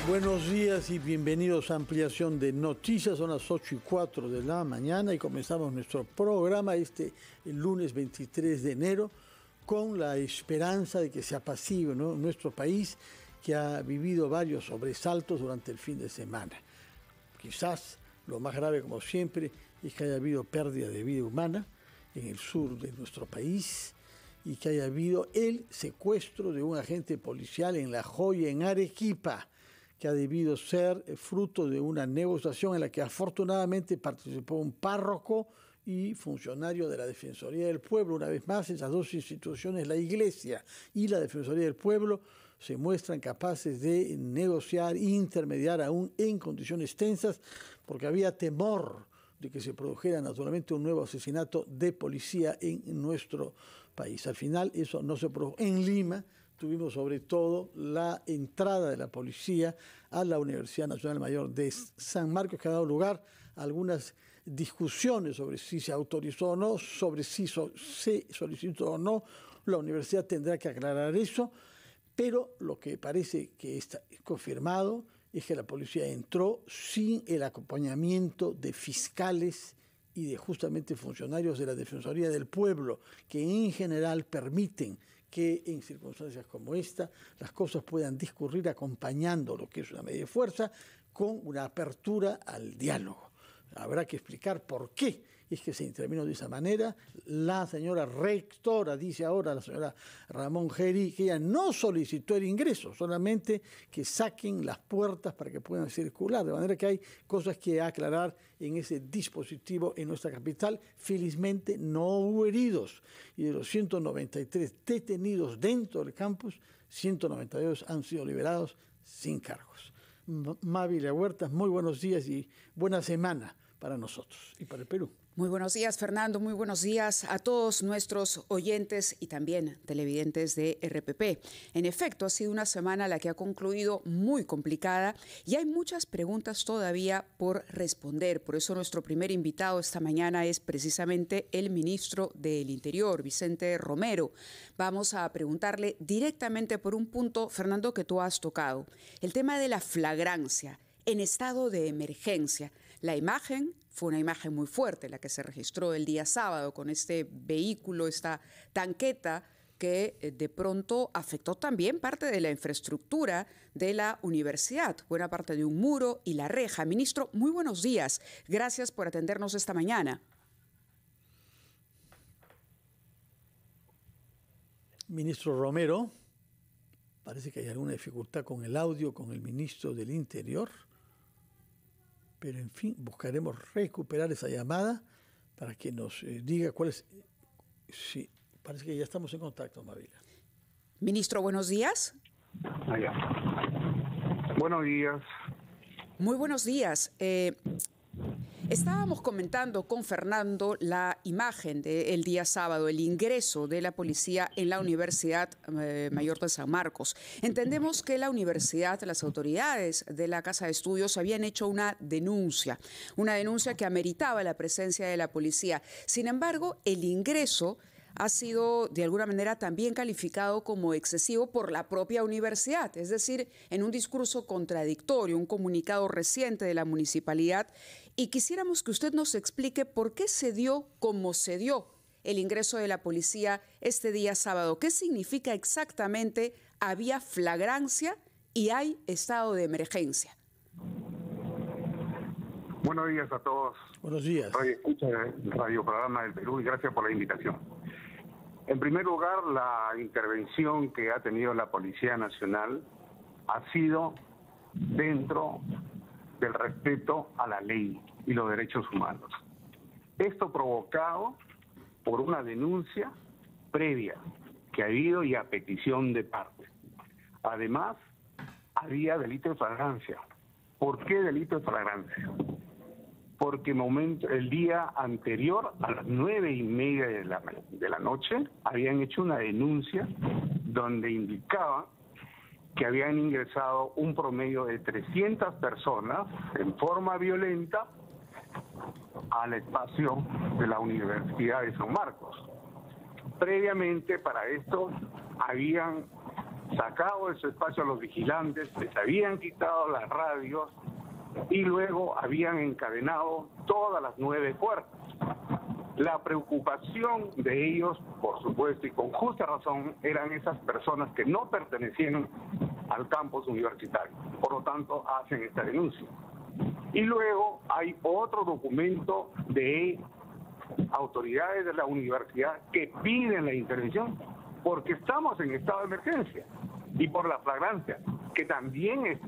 Buenos días y bienvenidos a Ampliación de Noticias. Son las 8:04 de la mañana y comenzamos nuestro programa el lunes 23 de enero con la esperanza de que se apacigüe, ¿no?, nuestro país, que ha vivido varios sobresaltos durante el fin de semana. Quizás lo más grave, como siempre, es que haya habido pérdida de vida humana en el sur de nuestro país y que haya habido el secuestro de un agente policial en La Joya, en Arequipa, que ha debido ser fruto de una negociación en la que afortunadamente participó un párroco y funcionario de la Defensoría del Pueblo. Una vez más, esas dos instituciones, la Iglesia y la Defensoría del Pueblo, se muestran capaces de negociar e intermediar aún en condiciones tensas, porque había temor de que se produjera naturalmente un nuevo asesinato de policía en nuestro país. Al final eso no se produjo. En Lima tuvimos sobre todo la entrada de la policía a la Universidad Nacional Mayor de San Marcos, que ha dado lugar a algunas discusiones sobre si se autorizó o no, sobre si se solicitó o no. La universidad tendrá que aclarar eso, pero lo que parece que está confirmado es que la policía entró sin el acompañamiento de fiscales y de justamente funcionarios de la Defensoría del Pueblo, que en general permiten que en circunstancias como esta las cosas puedan discurrir acompañando lo que es una medida de fuerza con una apertura al diálogo. Habrá que explicar por qué es que se intervino de esa manera. La señora rectora dice ahora, la señora Ramón Geri, que ella no solicitó el ingreso, solamente que saquen las puertas para que puedan circular. De manera que hay cosas que aclarar en ese dispositivo en nuestra capital. Felizmente no hubo heridos. Y de los 193 detenidos dentro del campus, 192 han sido liberados sin cargos. Mávila Huertas, muy buenos días y buena semana para nosotros y para el Perú. Muy buenos días, Fernando. Muy buenos días a todos nuestros oyentes y también televidentes de RPP. En efecto, ha sido una semana la que ha concluido muy complicada y hay muchas preguntas todavía por responder. Por eso nuestro primer invitado esta mañana es precisamente el ministro del Interior, Vicente Romero. Vamos a preguntarle directamente por un punto, Fernando, que tú has tocado. El tema de la flagrancia en estado de emergencia. La imagen fue una imagen muy fuerte, la que se registró el día sábado con este vehículo, esta tanqueta que de pronto afectó también parte de la infraestructura de la universidad, buena parte de un muro y la reja. Ministro, muy buenos días. Gracias por atendernos esta mañana. Ministro Romero, parece que hay alguna dificultad con el audio con el ministro del Interior. Pero, en fin, buscaremos recuperar esa llamada para que nos diga cuál es. Sí, parece que ya estamos en contacto, Mavila. Ministro, buenos días. Allá. Buenos días. Muy buenos días. Estábamos comentando con Fernando la imagen del día sábado, el ingreso de la policía en la Universidad Mayor de San Marcos. Entendemos que la universidad, las autoridades de la Casa de Estudios habían hecho una denuncia que ameritaba la presencia de la policía. Sin embargo, el ingreso ha sido de alguna manera también calificado como excesivo por la propia universidad, es decir, en un discurso contradictorio, un comunicado reciente de la municipalidad, y quisiéramos que usted nos explique por qué se dio como se dio el ingreso de la policía este día sábado. ¿Qué significa exactamente había flagrancia y hay estado de emergencia? Buenos días a todos. Buenos días. Radio Escucha, Radio Programa del Perú, y gracias por la invitación. En primer lugar, la intervención que ha tenido la Policía Nacional ha sido dentro del respeto a la ley y los derechos humanos. Esto provocado por una denuncia previa que ha habido y a petición de parte. Además, había delito de flagrancia. ¿Por qué delito de flagrancia? Porque el día anterior, a las 9:30 de la noche, habían hecho una denuncia donde indicaba que habían ingresado un promedio de 300 personas en forma violenta al espacio de la Universidad de San Marcos. Previamente para esto habían sacado de su espacio a los vigilantes, les habían quitado las radios y luego habían encadenado todas las 9 puertas. La preocupación de ellos, por supuesto, y con justa razón, eran esas personas que no pertenecían al campus universitario. Por lo tanto, hacen esta denuncia. Y luego hay otro documento de autoridades de la universidad que piden la intervención porque estamos en estado de emergencia y por la flagrancia, que también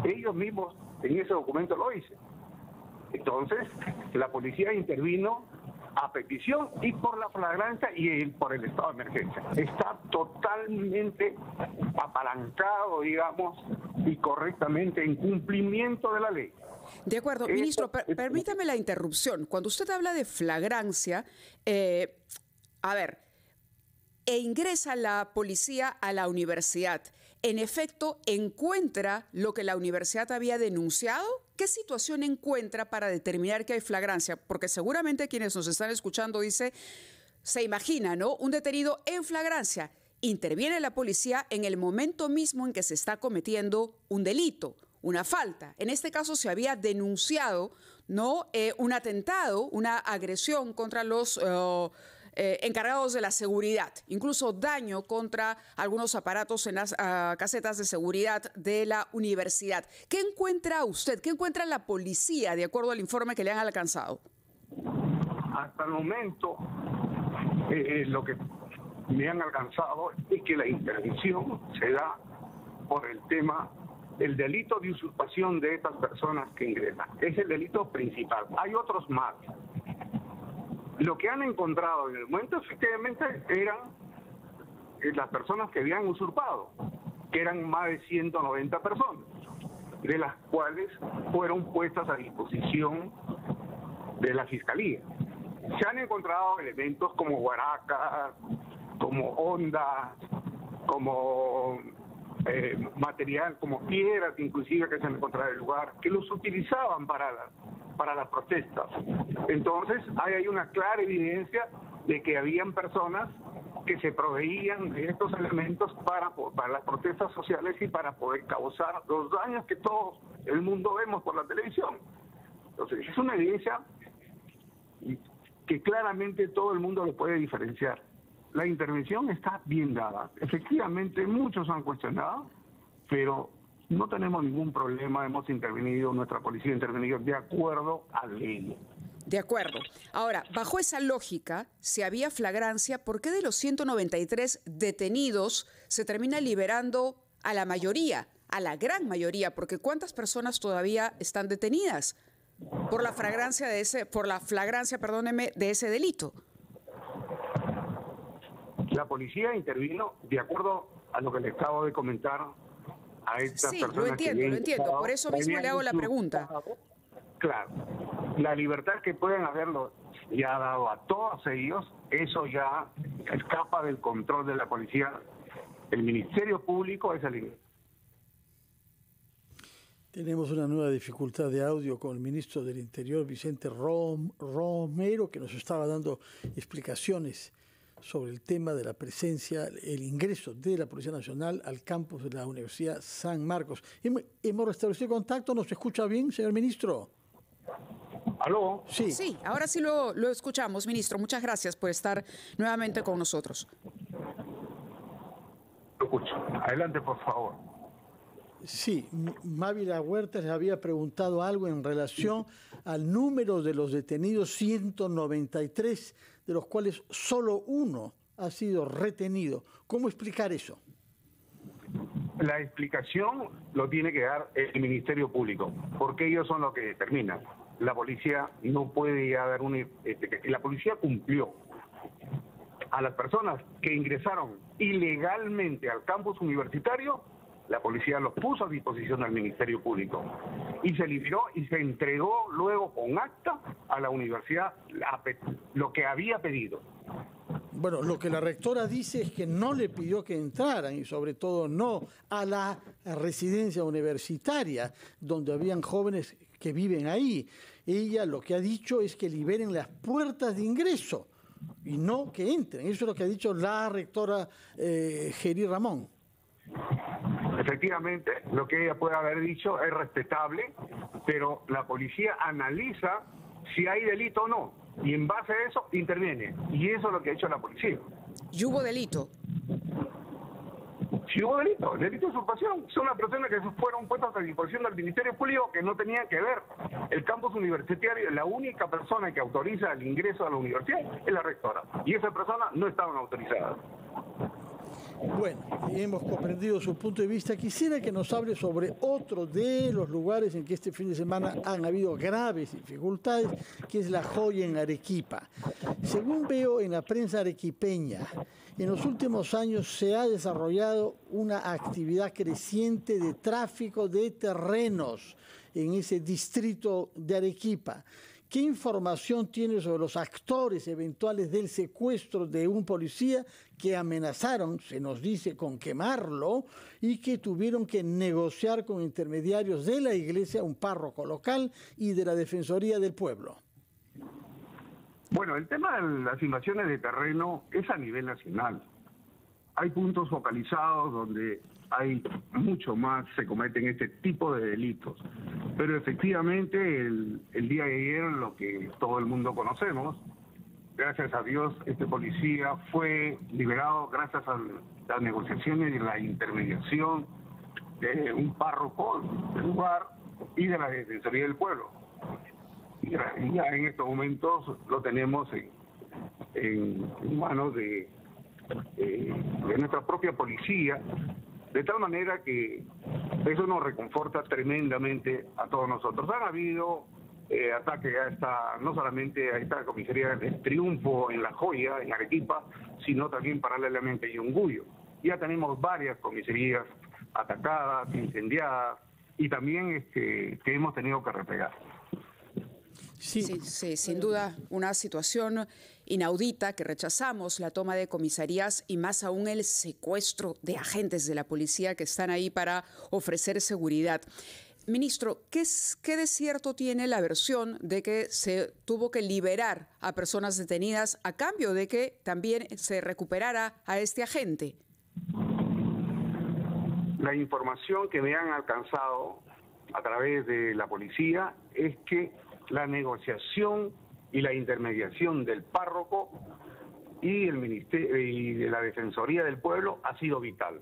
ellos mismos en ese documento lo dicen. Entonces, la policía intervino a petición y por la flagrancia y por el estado de emergencia. Está totalmente apalancado, digamos, y correctamente en cumplimiento de la ley. De acuerdo, ministro, permítame la interrupción. Cuando usted habla de flagrancia, ingresa la policía a la universidad. En efecto, ¿encuentra lo que la universidad había denunciado? ¿Qué situación encuentra para determinar que hay flagrancia? Porque seguramente quienes nos están escuchando se imagina, ¿no? Un detenido en flagrancia. Interviene la policía en el momento mismo en que se está cometiendo un delito, una falta. En este caso se había denunciado, ¿no? Un atentado, una agresión contra los encargados de la seguridad, incluso daño contra algunos aparatos en las casetas de seguridad de la universidad. ¿Qué encuentra usted? ¿Qué encuentra la policía de acuerdo al informe que le han alcanzado? Hasta el momento, lo que me han alcanzado es que la intervención se da por el tema del delito de usurpación de estas personas que ingresan. Es el delito principal. Hay otros más. Lo que han encontrado en el momento efectivamente eran las personas que habían usurpado, que eran más de 190 personas, de las cuales fueron puestas a disposición de la Fiscalía. Se han encontrado elementos como guaracas, como ondas, como material, como piedras inclusive que se han encontrado en el lugar, que los utilizaban para las protestas. Entonces hay una clara evidencia de que habían personas que se proveían de estos elementos para las protestas sociales y para poder causar los daños que todo el mundo vemos por la televisión. Entonces es una evidencia que claramente todo el mundo lo puede diferenciar. La intervención está bien dada. Efectivamente, muchos han cuestionado, pero no tenemos ningún problema. Hemos intervenido, nuestra policía ha intervenido de acuerdo a ley. De acuerdo. Ahora, bajo esa lógica, si había flagrancia, ¿por qué de los 193 detenidos se termina liberando a la mayoría, a la gran mayoría? Porque ¿cuántas personas todavía están detenidas por la flagrancia de ese delito? La policía intervino de acuerdo a lo que le acabo de comentar a estas personas. Sí, lo entiendo. Por eso mismo le hago la pregunta. Claro, la libertad que pueden haberlo ya dado a todos ellos, eso ya escapa del control de la policía. El Ministerio Público es el... Tenemos una nueva dificultad de audio con el ministro del Interior, Vicente Romero, que nos estaba dando explicaciones sobre el tema de la presencia, el ingreso de la Policía Nacional al campus de la Universidad San Marcos. Hemos restablecido contacto, ¿nos escucha bien, señor ministro? ¿Aló? Sí, ahora sí lo escuchamos, ministro. Muchas gracias por estar nuevamente con nosotros. Lo escucho. Adelante, por favor. Sí, Mávila Huerta les había preguntado algo en relación al número de los detenidos, 193, de los cuales solo uno ha sido retenido. ¿Cómo explicar eso? La explicación lo tiene que dar el Ministerio Público, porque ellos son los que determinan. La policía no puede ya dar la policía cumplió. A las personas que ingresaron ilegalmente al campus universitario, la policía los puso a disposición del Ministerio Público y se liberó y se entregó luego con acta a la universidad lo que había pedido. Bueno, lo que la rectora dice es que no le pidió que entraran y sobre todo no a la residencia universitaria donde habían jóvenes que viven ahí. Ella lo que ha dicho es que liberen las puertas de ingreso y no que entren. Eso es lo que ha dicho la rectora Geri Ramón. Efectivamente, lo que ella puede haber dicho es respetable, pero la policía analiza si hay delito o no, y en base a eso interviene, y eso es lo que ha hecho la policía. ¿Y hubo delito? Si hubo delito de usurpación, son las personas que fueron puestas a disposición del Ministerio Público que no tenían que ver. El campus universitario, la única persona que autoriza el ingreso a la universidad es la rectora, y esas personas no estaban autorizadas. Bueno, hemos comprendido su punto de vista. Quisiera que nos hable sobre otro de los lugares en que este fin de semana han habido graves dificultades, que es La Joya en Arequipa. Según veo en la prensa arequipeña, en los últimos años se ha desarrollado una actividad creciente de tráfico de terrenos en ese distrito de Arequipa. ¿Qué información tiene sobre los actores eventuales del secuestro de un policía que amenazaron, se nos dice, con quemarlo y que tuvieron que negociar con intermediarios de la iglesia, un párroco local y de la Defensoría del Pueblo? Bueno, el tema de las invasiones de terreno es a nivel nacional. Hay puntos focalizados donde hay mucho más, se cometen este tipo de delitos. Pero efectivamente el día de ayer, lo que todo el mundo conocemos, gracias a Dios, este policía fue liberado gracias a las negociaciones y la intermediación de un párroco del lugar y de la Defensoría del Pueblo. Y ya en estos momentos lo tenemos en manos de nuestra propia policía, de tal manera que eso nos reconforta tremendamente a todos nosotros. Han habido ataques no solamente a esta comisaría del Triunfo en La Joya, en Arequipa, sino también paralelamente en Yunguyo. Ya tenemos varias comisarías atacadas, incendiadas, y también que hemos tenido que replegar. Sí, sin duda una situación inaudita, que rechazamos la toma de comisarías y más aún el secuestro de agentes de la policía que están ahí para ofrecer seguridad. Ministro, ¿qué de cierto tiene la versión de que se tuvo que liberar a personas detenidas a cambio de que también se recuperara a este agente? La información que me han alcanzado a través de la policía es que la negociación y la intermediación del párroco y el ministerio y de la Defensoría del Pueblo ha sido vital,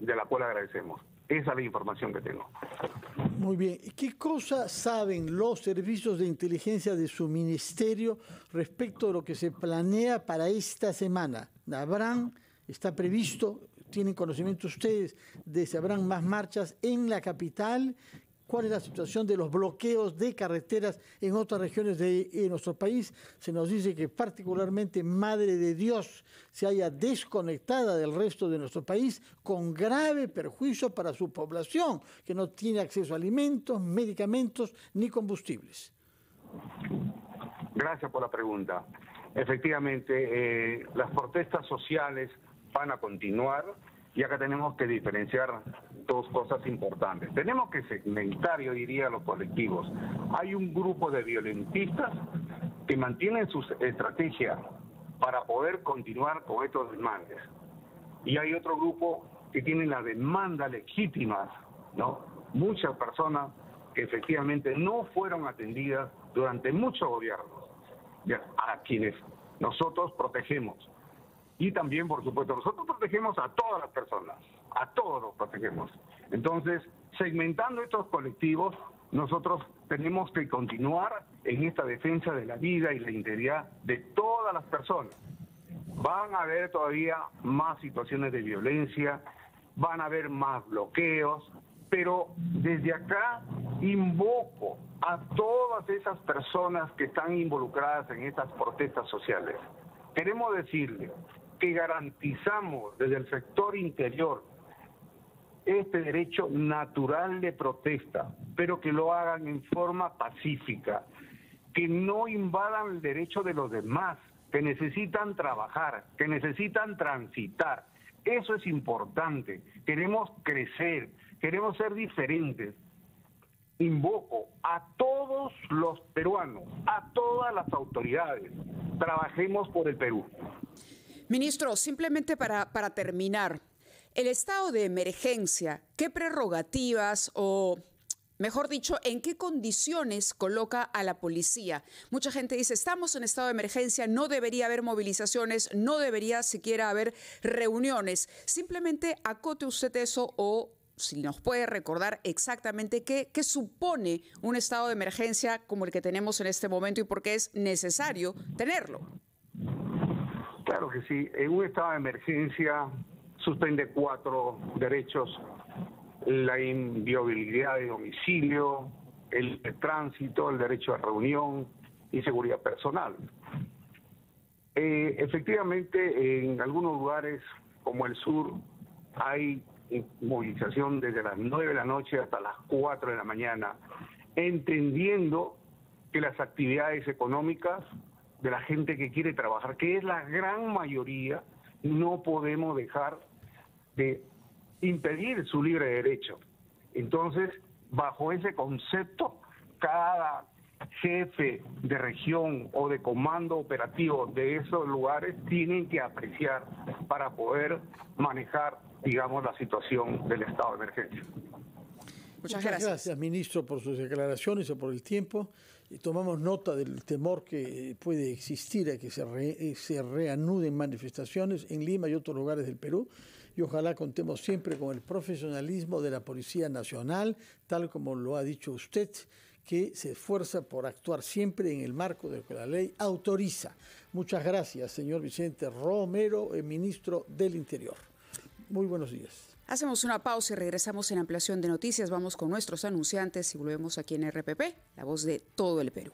de la cual agradecemos. Esa es la información que tengo. Muy bien. ¿Qué cosa saben los servicios de inteligencia de su ministerio respecto a lo que se planea para esta semana? ¿Está previsto, tienen conocimiento ustedes de si habrán más marchas en la capital? ¿Cuál es la situación de los bloqueos de carreteras en otras regiones de nuestro país? Se nos dice que particularmente Madre de Dios se haya desconectada del resto de nuestro país con grave perjuicio para su población, que no tiene acceso a alimentos, medicamentos ni combustibles. Gracias por la pregunta. Efectivamente, las protestas sociales van a continuar y acá tenemos que diferenciar dos cosas importantes. Tenemos que segmentar, yo diría, los colectivos. Hay un grupo de violentistas que mantienen su estrategia para poder continuar con estos demandas. Y hay otro grupo que tienen las demandas legítimas, ¿no? Muchas personas que efectivamente no fueron atendidas durante muchos gobiernos, a quienes nosotros protegemos. Y también, por supuesto, nosotros protegemos a todas las personas, a todos los protegemos. Entonces, segmentando estos colectivos, nosotros tenemos que continuar en esta defensa de la vida y la integridad de todas las personas. Van a haber todavía más situaciones de violencia, van a haber más bloqueos, pero desde acá invoco a todas esas personas que están involucradas en estas protestas sociales. Queremos decirles que garantizamos desde el sector interior este derecho natural de protesta, pero que lo hagan en forma pacífica, que no invadan el derecho de los demás, que necesitan trabajar, que necesitan transitar. Eso es importante. Queremos crecer, queremos ser diferentes. Invoco a todos los peruanos, a todas las autoridades, trabajemos por el Perú. Ministro, simplemente para terminar, El estado de emergencia, ¿qué prerrogativas o, mejor dicho, en qué condiciones coloca a la policía? Mucha gente dice, estamos en estado de emergencia, no debería haber movilizaciones, no debería siquiera haber reuniones. Simplemente acote usted eso o si nos puede recordar exactamente qué supone un estado de emergencia como el que tenemos en este momento y por qué es necesario tenerlo. Claro que sí. En un estado de emergencia suspende 4 derechos: la inviolabilidad de domicilio, el de tránsito, el derecho a reunión y seguridad personal. Efectivamente, en algunos lugares como el sur hay movilización desde las 9 de la noche hasta las 4 de la mañana, entendiendo que las actividades económicas de la gente que quiere trabajar, que es la gran mayoría, no podemos dejar de impedir su libre derecho. Entonces, bajo ese concepto, cada jefe de región o de comando operativo de esos lugares tienen que apreciar para poder manejar, digamos, la situación del estado de emergencia. Muchas gracias, ministro, por sus declaraciones y por el tiempo. Y tomamos nota del temor que puede existir a que se reanuden manifestaciones en Lima y otros lugares del Perú. Y ojalá contemos siempre con el profesionalismo de la Policía Nacional, tal como lo ha dicho usted, que se esfuerza por actuar siempre en el marco de lo que la ley autoriza. Muchas gracias, señor Vicente Romero, ministro del Interior. Muy buenos días. Hacemos una pausa y regresamos en Ampliación de Noticias. Vamos con nuestros anunciantes y volvemos aquí en RPP, la voz de todo el Perú.